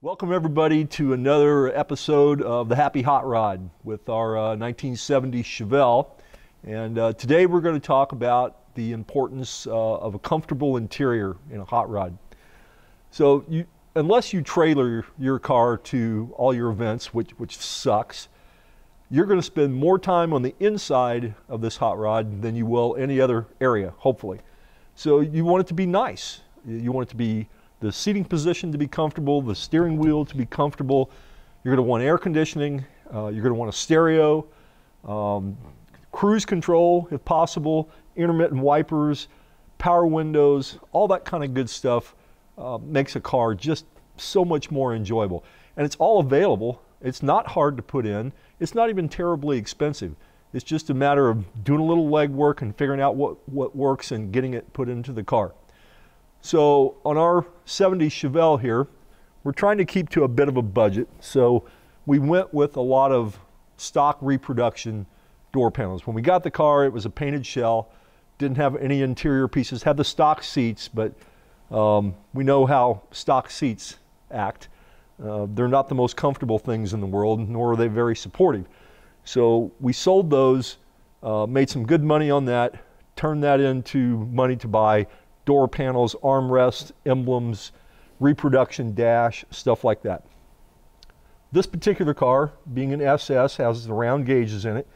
Welcome everybody to another episode of the Happy Hot Rod with our 1970 Chevelle. And today we're going to talk about the importance of a comfortable interior in a hot rod. So unless you trailer your car to all your events, which sucks, you're going to spend more time on the inside of this hot rod than you will any other area, hopefully. So you want it to be nice. You want it to be the seating position to be comfortable, the steering wheel to be comfortable. You're going to want air conditioning. You're going to want a stereo, cruise control if possible, intermittent wipers, power windows, all that kind of good stuff makes a car just so much more enjoyable. And it's all available. It's not hard to put in. It's not even terribly expensive. It's just a matter of doing a little legwork and figuring out what works and getting it put into the car. So on our 70 Chevelle here, we're trying to keep to a bit of a budget. So we went with a lot of stock reproduction door panels. When we got the car, it was a painted shell, didn't have any interior pieces, had the stock seats, but we know how stock seats act. They're not the most comfortable things in the world, nor are they very supportive. So we sold those, made some good money on that, turned that into money to buy door panels, armrests, emblems, reproduction dash, stuff like that. This particular car, being an SS, has the round gauges in it.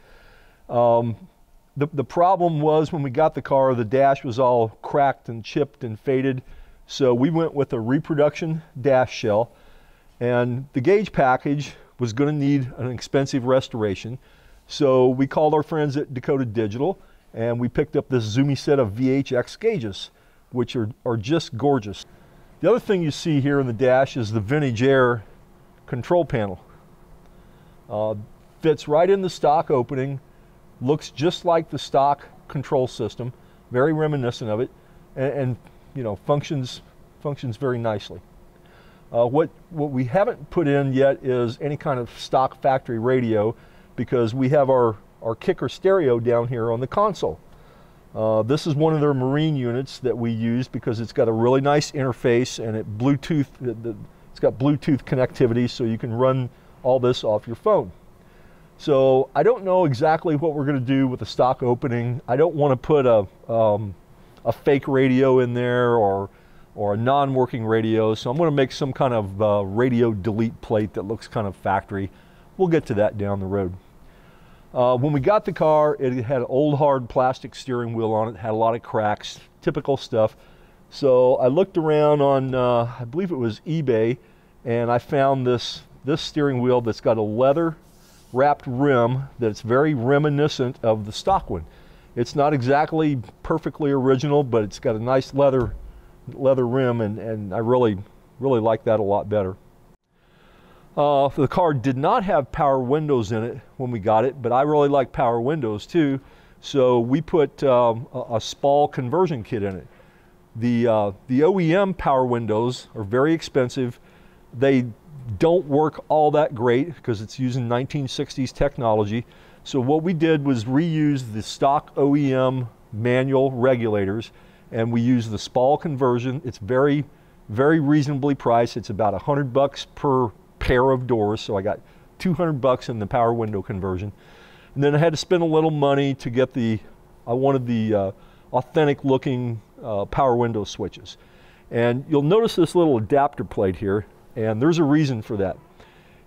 The problem was when we got the car, the dash was all cracked and chipped and faded. So we went with a reproduction dash shell, and the gauge package was going to need an expensive restoration. So we called our friends at Dakota Digital, and we picked up this zoomy set of VHX gauges, which are just gorgeous. The other thing you see here in the dash is the vintage air control panel. Fits right in the stock opening, looks just like the stock control system, very reminiscent of it, and you know, functions very nicely. What we haven't put in yet is any kind of stock factory radio, because we have our kicker stereo down here on the console. This is one of their marine units that we use because it's got a really nice interface, and it's got Bluetooth connectivity, so you can run all this off your phone. So I don't know exactly what we're going to do with the stock opening. I don't want to put a fake radio in there or a non-working radio, so I'm going to make some kind of radio delete plate that looks kind of factory. We'll get to that down the road. When we got the car, it had an old hard plastic steering wheel on it, had a lot of cracks, typical stuff. So I looked around on, I believe it was eBay, and I found this steering wheel that's got a leather wrapped rim that's very reminiscent of the stock one. It's not exactly perfectly original, but it's got a nice leather rim, and I really like that a lot better. The car did not have power windows in it when we got it, but I really like power windows too, so we put a SPAL conversion kit in it. The OEM power windows are very expensive. They don't work all that great because it's using 1960s technology. So what we did was reuse the stock OEM manual regulators, and we use the SPAL conversion. It's very reasonably priced. It's about $100 per pair of doors, so I got $200 in the power window conversion. And then I had to spend a little money to get I wanted the authentic looking power window switches. And you'll notice this little adapter plate here, and there's a reason for that.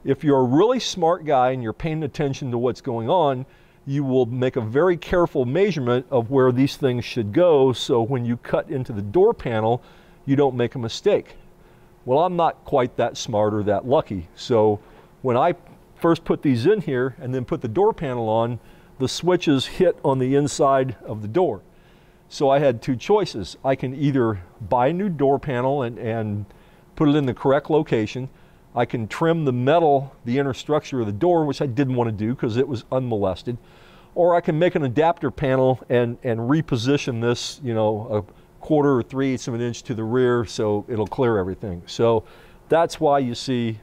If you're a really smart guy and you're paying attention to what's going on, you will make a very careful measurement of where these things should go, so when you cut into the door panel, you don't make a mistake. Well, I'm not quite that smart or that lucky. So when I first put these in here and then put the door panel on, the switches hit on the inside of the door. So I had two choices. I can either buy a new door panel and put it in the correct location. I can trim the metal, the inner structure of the door, which I didn't want to do because it was unmolested. Or I can make an adapter panel and reposition this, you know, a 1/4 or 3/8 of an inch to the rear, so it'll clear everything. So that's why you see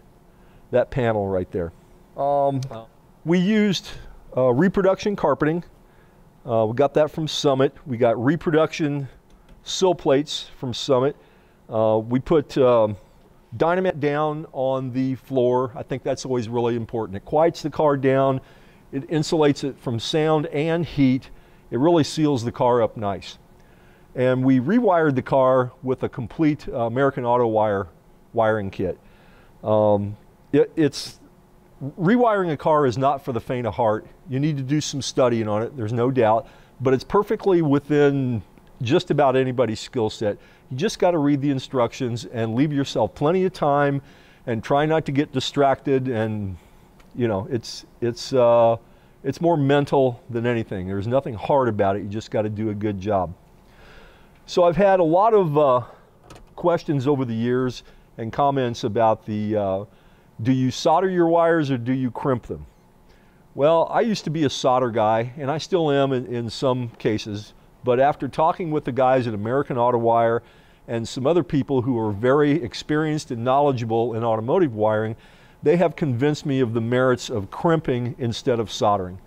that panel right there. We used Reproduction Carpeting. We got that from Summit. We got Reproduction sill plates from Summit. We put Dynamat down on the floor. I think that's always really important. It quiets the car down. It insulates it from sound and heat. It really seals the car up nice. And we rewired the car with a complete American Auto Wire wiring kit. Rewiring a car is not for the faint of heart. You need to do some studying on it, there's no doubt, but it's perfectly within just about anybody's skill set. You just got to read the instructions and leave yourself plenty of time and try not to get distracted. And you know, it's more mental than anything. There's nothing hard about it. You just got to do a good job. So I've had a lot of questions over the years and comments about the do you solder your wires or do you crimp them? Well, I used to be a solder guy, and I still am in some cases, but after talking with the guys at American Auto Wire and some other people who are very experienced and knowledgeable in automotive wiring, they have convinced me of the merits of crimping instead of soldering.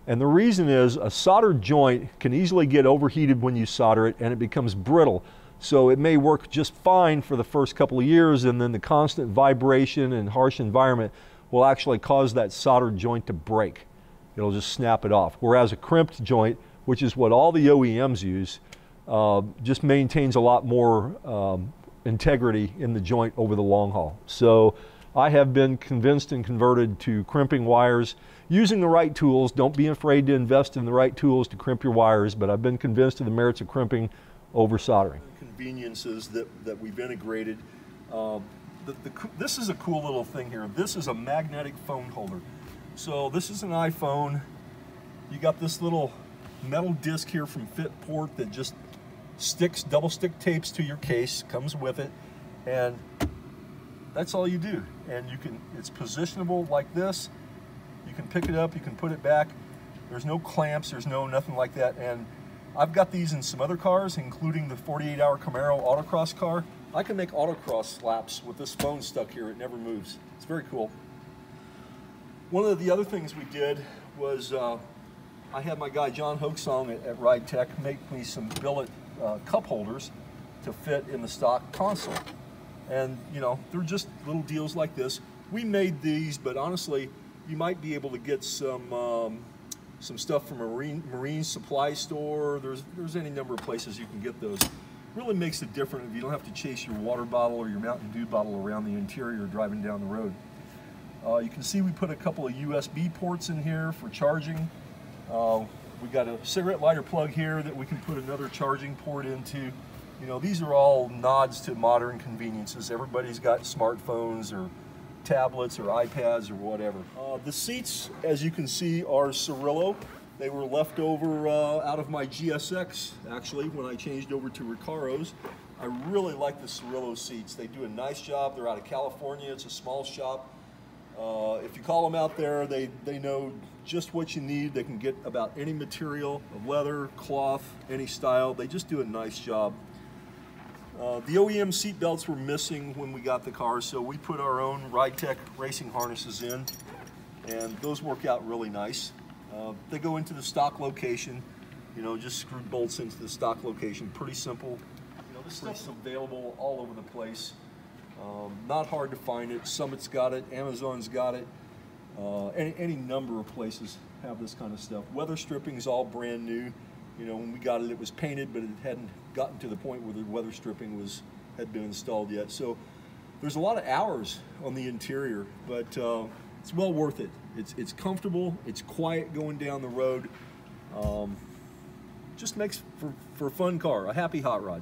And the reason is a soldered joint can easily get overheated when you solder it, and it becomes brittle. So it may work just fine for the first couple of years, and then the constant vibration and harsh environment will actually cause that soldered joint to break. It'll just snap it off. Whereas a crimped joint, which is what all the OEMs use, just maintains a lot more integrity in the joint over the long haul. So I have been convinced and converted to crimping wires using the right tools. Don't be afraid to invest in the right tools to crimp your wires, but I've been convinced of the merits of crimping over soldering. Conveniences that we've integrated. This is a cool little thing here. This is a magnetic phone holder. So this is an iPhone. You got this little metal disc here from Fitport that just sticks, double stick tapes to your case, comes with it, and that's all you do. And it's positionable like this. You can pick it up, you can put it back. There's no clamps, there's nothing like that. And I've got these in some other cars, including the 48-hour Camaro autocross car. I can make autocross laps with this phone stuck here. It never moves. It's very cool. One of the other things we did was I had my guy John Hoaxong at Ride Tech make me some billet cup holders to fit in the stock console. And you know, they're just little deals like this. We made these, but honestly, you might be able to get some stuff from a marine supply store. There's any number of places you can get those. Really makes it different if you don't have to chase your water bottle or your Mountain Dew bottle around the interior driving down the road. You can see we put a couple of USB ports in here for charging. We got a cigarette lighter plug here that we can put another charging port into. You know, these are all nods to modern conveniences. Everybody's got smartphones or tablets or iPads or whatever. The seats, as you can see, are Cirillo. They were left over out of my GSX, actually, when I changed over to Recaros. I really like the Cirillo seats. They do a nice job. They're out of California. It's a small shop. If you call them out there, they know just what you need. They can get about any material, leather, cloth, any style. They just do a nice job. The OEM seat belts were missing when we got the car, so we put our own Ride Tech racing harnesses in, and those work out really nice. They go into the stock location, you know, just screw bolts into the stock location. Pretty simple. You know, this stuff's available all over the place. Not hard to find it. Summit's got it, Amazon's got it. Any number of places have this kind of stuff. Weather stripping is all brand new. You know, when we got it, it was painted, but it hadn't gotten to the point where the weather stripping had been installed yet. So there's a lot of hours on the interior, but it's well worth it. It's comfortable, it's quiet going down the road. Just makes for a fun car, a happy hot rod.